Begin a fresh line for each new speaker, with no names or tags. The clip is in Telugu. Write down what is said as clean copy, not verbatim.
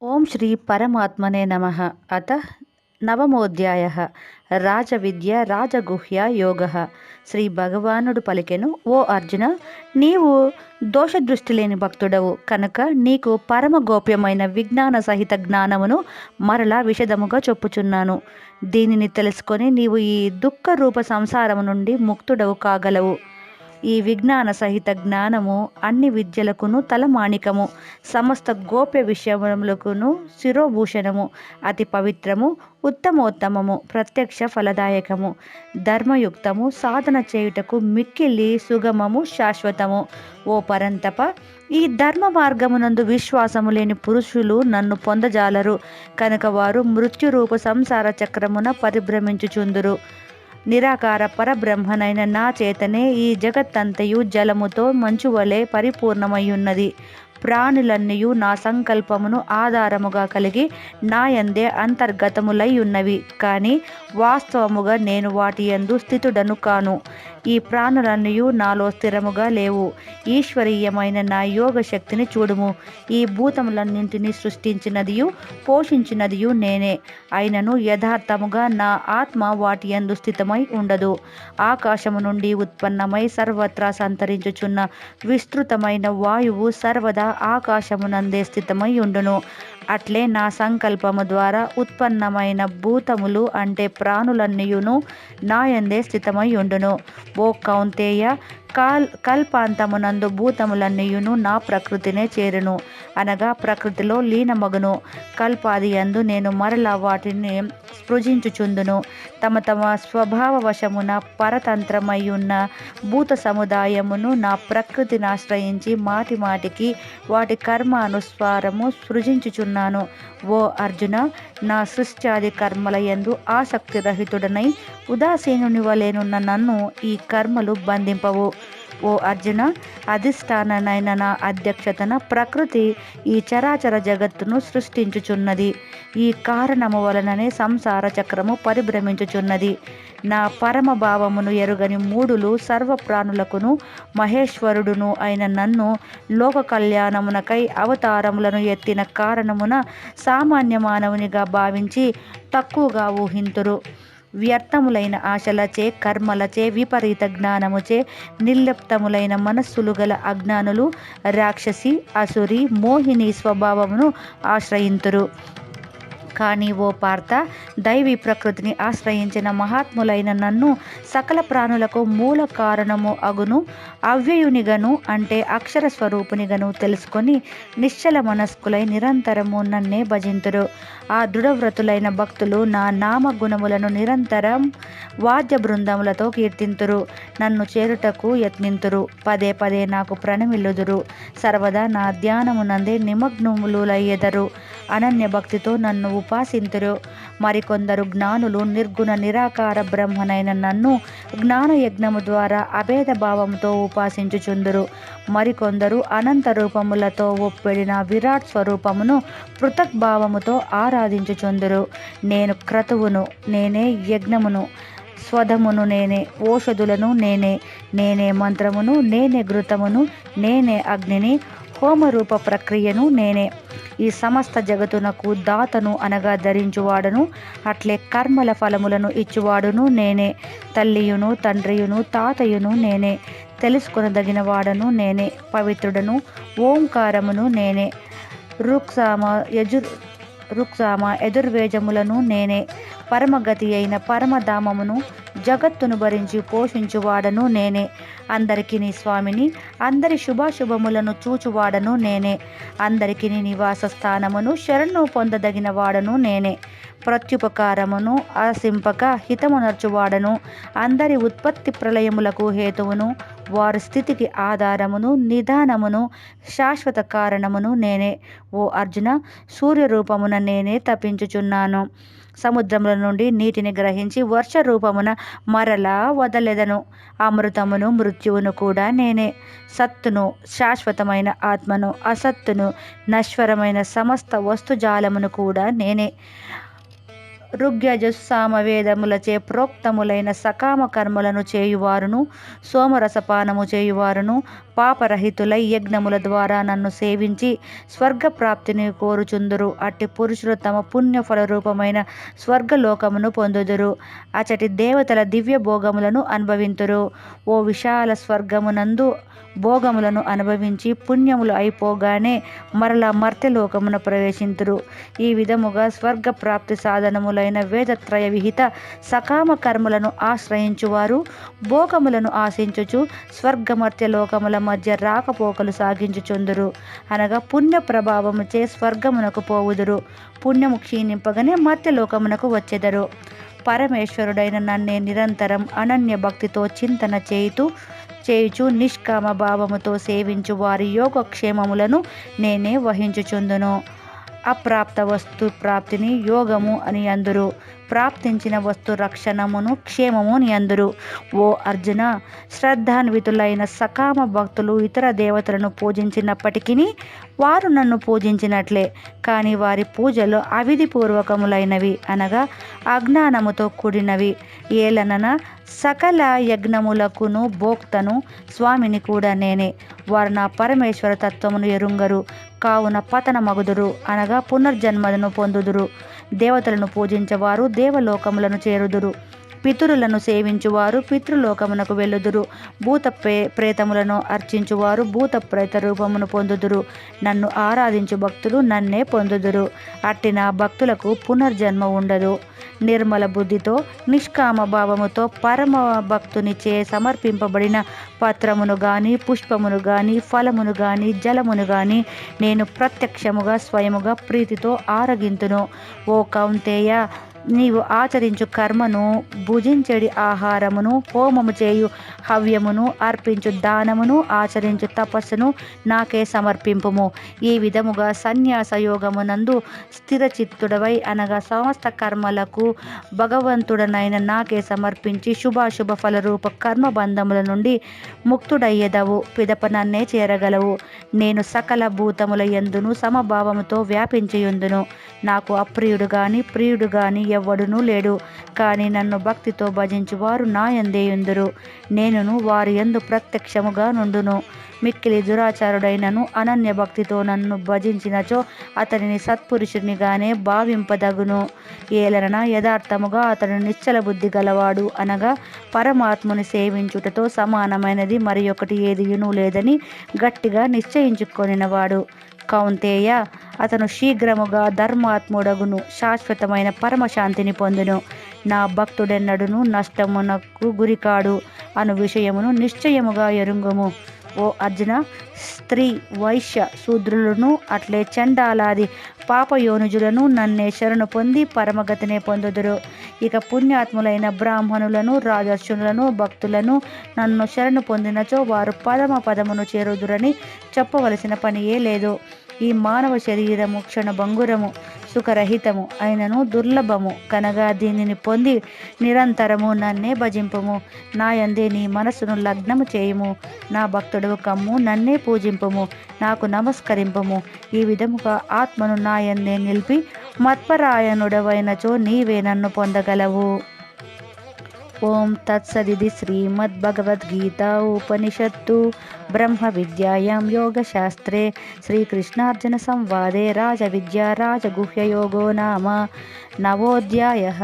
ఓం శ్రీ పరమాత్మనే నమః. అతః నవమోధ్యాయః. రాజవిద్య రాజగుహ్య యోగః. శ్రీ భగవానుడు పలికెను, ఓ అర్జున, నీవు దోషదృష్టి లేని భక్తుడవు కనుక నీకు పరమ గోప్యమైన విజ్ఞాన సహిత జ్ఞానమును మరలా విశదముగా చెప్పుచున్నాను. దీనిని తెలుసుకొని నీవు ఈ దుఃఖ రూప సంసారము నుండి ముక్తుడవు కాగలవు. ఈ విజ్ఞాన సహిత జ్ఞానము అన్ని విద్యలకును తలమాణికము, సమస్త గోప్య విషయములకును శిరోభూషణము, అతి పవిత్రము, ఉత్తమోత్తమము, ప్రత్యక్ష ఫలదాయకము, ధర్మయుక్తము, సాధన చేయుటకు మిక్కిలి సుగమము, శాశ్వతము. ఓ పరంతప, ఈ ధర్మ మార్గమునందు విశ్వాసము లేని పురుషులు నన్ను పొందజాలరు కనుక వారు మృత్యురూప సంసార చక్రమున పరిభ్రమించుచుందురు. నిరాకార పరబ్రహ్మనైన నా చేతనే ఈ జగత్తంతయు జలముతో మంచువలే పరిపూర్ణమయ్యున్నది. ప్రాణులన్నయు నా సంకల్పమును ఆధారముగా కలిగి నాయందే అంతర్గతములై ఉన్నవి, కానీ వాస్తవముగా నేను వాటి యందు స్థితుడను కాను. ఈ ప్రాణులన్నయు నాలో స్థిరముగా లేవు. ఈశ్వరీయమైన నా యోగ శక్తిని చూడుము. ఈ భూతములన్నింటినీ సృష్టించినదియు పోషించినదియు నేనే. అయినను యథార్థముగా నా ఆత్మ వాటి యందు స్థితమై ఉండదు. ఆకాశము నుండి ఉత్పన్నమై సర్వత్రా సంతరించుచున్న విస్తృతమైన వాయువు సర్వదా ఆకాశమునందే స్థితమై ఉండును. అట్లే నా సంకల్పము ద్వారా ఉత్పన్నమైన భూతములు అంటే ప్రాణులన్నీయును నాయందే స్థితమై ఉండును. ఓ కౌంతేయ, కల్పాంతమునందు భూతములన్నీయును నా ప్రకృతినే చేరును, అనగా ప్రకృతిలో లీనమగును. కల్పాది యందు నేను మరలా వాటిని స్పృజించుచుందును. తమ తమ స్వభావ వశమున పరతంత్రమయ్యున్న భూత సముదాయమును నా ప్రకృతిని ఆశ్రయించి మాటి మాటికి వాటి కర్మానుస్వారము సృజించుచున్నాను. ఓ అర్జున, నా సృష్ట్యాది కర్మల యందు ఆసక్తి రహితుడనై ఉదాసీనుని వలెనున్న నన్ను ఈ కర్మలు బంధింపవు. ఓ అర్జున, అధిష్టాననైన నా అధ్యక్షతన ప్రకృతి ఈ చరాచర జగత్తును సృష్టించుచున్నది. ఈ కారణము వలననే సంసార చక్రము పరిభ్రమించుచున్నది. నా పరమ భావమును ఎరుగని మూడులు సర్వ ప్రాణులకును మహేశ్వరుడును అయిన నన్ను లోక కళ్యాణమునకై అవతారములను ఎత్తిన కారణమున సామాన్య మానవునిగా భావించి తక్కువగా ఊహింతురు. వ్యర్థములైన ఆశలచే, కర్మలచే, విపరీత జ్ఞానముచే నిర్లిప్తములైన మనస్సులు గల అజ్ఞానులు రాక్షసి, అసురి, మోహిని స్వభావమును ఆశ్రయింతురు. కానీ ఓ పార్థ, దైవీ ప్రకృతిని ఆశ్రయించిన మహాత్ములైన నన్ను సకల ప్రాణులకు మూల కారణము అగును అవ్యయునిగను అంటే అక్షర స్వరూపునిగను తెలుసుకొని నిశ్చల మనస్కులై నిరంతరము నన్నే భజింతురు. ఆ దృఢవ్రతులైన భక్తులు నా నామ గుణములను నిరంతరం వాద్య బృందములతో కీర్తింతురు. నన్ను చేరుటకు యత్నింతురు. పదే పదే నాకు ప్రణమిల్లుదురు. సర్వదా నా ధ్యానమునందే నిమగ్నములయ్యెదరు. అనన్య భక్తితో నన్ను ఉపాసింతురు. మరికొందరు జ్ఞానులు నిర్గుణ నిరాకార బ్రహ్మనైన నన్ను జ్ఞాన యజ్ఞము ద్వారా అభేద భావముతో ఉపాసించుచుందురు. మరికొందరు అనంత రూపములతో ఒప్పెడిన విరాట్ స్వరూపమును పృథక్ భావముతో ఆరాధించుచుందురు. నేను క్రతువును, నేనే యజ్ఞమును, స్వధమును నేనే, ఓషధులను నేనే, నేనే మంత్రమును, నేనే ఘృతమును, నేనే అగ్నిని, హోమరూప ప్రక్రియను నేనే. ఈ సమస్త జగతునకు దాతను అనగా ధరించువాడను, అట్లే కర్మల ఫలములను ఇచ్చువాడును నేనే. తల్లియును, తండ్రియును, తాతయును నేనే. తెలుసుకొనదగిన వాడను నేనే. పవిత్రుడను, ఓంకారమును నేనే. రుక్సామ యజుర్వేదములను నేనే. పరమగతి అయిన పరమధామమును, జగత్తును భరించి పోషించువాడను నేనే. అందరికీ నీ స్వామిని, అందరి శుభాశుభములను చూచువాడను నేనే. అందరికీ నివాస స్థానమును, శరణు పొందదగిన వాడను నేనే. ప్రత్యుపకారమును ఆశింపక హితమునర్చువాడను, అందరి ఉత్పత్తి ప్రళయములకు హేతువును, వారి స్థితికి ఆధారమును, నిదానమును, శాశ్వత కారణమును నేనే. ఓ అర్జున, సూర్యరూపమున నేనే తపించుచున్నాను. సముద్రముల నుండి నీటిని గ్రహించి వర్ష రూపమున మరలా వదలెదను. అమృతమును, మృత్యువును కూడా నేనే. సత్తును, శాశ్వతమైన ఆత్మను, అసత్తును, నశ్వరమైన సమస్త వస్తుజాలమును కూడా నేనే. ఋగ్యజుస్సామ వేదములచే ప్రోక్తములైన సకామ కర్మలను చేయువారును, సోమరసపానము చేయువారును పాపరహితులై యజ్ఞముల ద్వారా నన్ను సేవించి స్వర్గప్రాప్తిని కోరుచుందురు. అట్టి పురుషులు తమ పుణ్యఫల రూపమైన స్వర్గలోకమును పొందుదురు. అచటి దేవతల దివ్య భోగములను అనుభవింతురు. ఓ విశాల స్వర్గమునందు భోగములను అనుభవించి పుణ్యములు అయిపోగానే మరలా మర్త్యలోకమున ప్రవేశింతురు. ఈ విధముగా స్వర్గప్రాప్తి సాధనములైన వేదత్రయ విహిత సకామ కర్మలను ఆశ్రయించువారు భోగములను ఆశించుచు స్వర్గమర్త్యలోకముల మధ్య రాకపోకలు సాగించుచుందురు. అనగా పుణ్య ప్రభావముచే స్వర్గమునకు పోవుదురు. పుణ్యము క్షీణింపగానే మర్త్యలోకమునకు వచ్చెదరు. పరమేశ్వరుడైన నన్నే నిరంతరం అనన్య భక్తితో చింతన చేయుచు నిష్కామ భావముతో సేవించు వారి యోగక్షేమములను నేనే వహించుచుందును. అప్రాప్త వస్తు ప్రాప్తిని యోగము అని అందురు. ప్రాప్తించిన వస్తు రక్షణమును క్షేమము అని అందురు. ఓ అర్జున, శ్రద్ధాన్వితులైన సకామ భక్తులు ఇతర దేవతలను పూజించినప్పటికీ వారు నన్ను పూజించినట్లే. కానీ వారి పూజలు అవిధిపూర్వకములైనవి, అనగా అజ్ఞానముతో కూడినవి. ఏలనన సకల యజ్ఞములకును భోక్తను, స్వామిని కూడా నేనే. వారు నా పరమేశ్వర తత్వమును ఎరుంగరు, కావున పతనమగుదురు, అనగా పునర్జన్మలను పొందుదురు. దేవతలను పూజించేవారు దేవలోకములను చేరుదురు. పితరులను సేవించువారు పితృలోకమునకు వెళ్ళుదురు. భూత ప్రేతములను అర్చించువారు భూత ప్రేత రూపమును పొందుదురు. నన్ను ఆరాధించు భక్తులు నన్నే పొందుదురు. అట్టి నా భక్తులకు పునర్జన్మ ఉండదు. నిర్మల బుద్ధితో నిష్కామ భావముతో పరమ భక్తునిచే సమర్పింపబడిన పత్రమును గాని, పుష్పమును గాని, ఫలమును గాని, జలమును గాని నేను ప్రత్యక్షముగా స్వయముగా ప్రీతితో ఆరగింతును. ఓ కౌంతేయ, నీవు ఆచరించు కర్మను, భుజించెడి ఆహారమును, హోమము చేయు హవ్యమును, అర్పించు దానమును, ఆచరించు తపస్సును నాకే సమర్పింపుము. ఈ విధముగా సన్యాస యోగమునందు స్థిరచిత్తుడవై, అనగా సమస్త కర్మలకు భగవంతుడనైన నాకే సమర్పించి శుభాశుభ ఫలరూప కర్మబంధముల నుండి ముక్తుడయ్యేదవు. పిదప నన్నే చేరగలవు. నేను సకల భూతముల యందును సమభావముతో వ్యాపించియుందును. నాకు అప్రియుడు గాని ప్రియుడు గాని ఎవ్వడునూ లేడు. కానీ నన్ను భక్తితో భజించువారు నా యందేయుందురు. నేనును వారి యందు ప్రత్యక్షముగా నుండును. మిక్కిలి దురాచారుడైనను అనన్య భక్తితో నన్ను భజించినచో అతనిని సత్పురుషునిగానే భావింపదగును. ఏలన యథార్థముగా అతడు నిశ్చల బుద్ధి గలవాడు, అనగా పరమాత్ముని సేవించుటతో సమానమైనది మరి ఒకటి ఏదియునూ లేదని గట్టిగా నిశ్చయించుకొనినవాడు. కౌంతేయ, అతను శీఘ్రముగా ధర్మాత్ముడగును, శాశ్వతమైన పరమశాంతిని పొందును. నా భక్తుడెన్నడును నష్టమునకు గురికాడు అను విషయమును నిశ్చయముగా ఎరుంగుము. ఓ అర్జున, స్త్రీ, వైశ్య, శూద్రులను అట్లే చండాలాది పాపయోనుజులను నన్నే శరణు పొంది పరమగతినే పొందుదురు. ఇక పుణ్యాత్ములైన బ్రాహ్మణులను, రాజర్షులను, భక్తులను నన్ను శరణు పొందినచో వారు పదమును చేరుదురని చెప్పవలసిన పనియే లేదు. ఈ మానవ శరీరము క్షణభంగురము, సుఖరహితము అయినను దుర్లభము కనగా దీనిని పొంది నిరంతరము నన్నే భజింపుము. నా యందే నీ మనసును లగ్నము చేయుము. నా భక్తుడు కమ్ము, నన్నే పూజింపుము, నాకు నమస్కరింపుము. ఈ విధముగా ఆత్మను నా యందే నిలిపి మత్పరాయణుడవైనచో నీవే నన్ను పొందగలవు. ఓం తత్సదిది శ్రీమద్భగవద్గీతా ఉపనిషత్తు బ్రహ్మ విద్యాయాం యోగశాస్త్రే శ్రీకృష్ణార్జున సంవాదే రాజవిద్యా రాజగుహ్యయోగో నామ నవోధ్యాయః.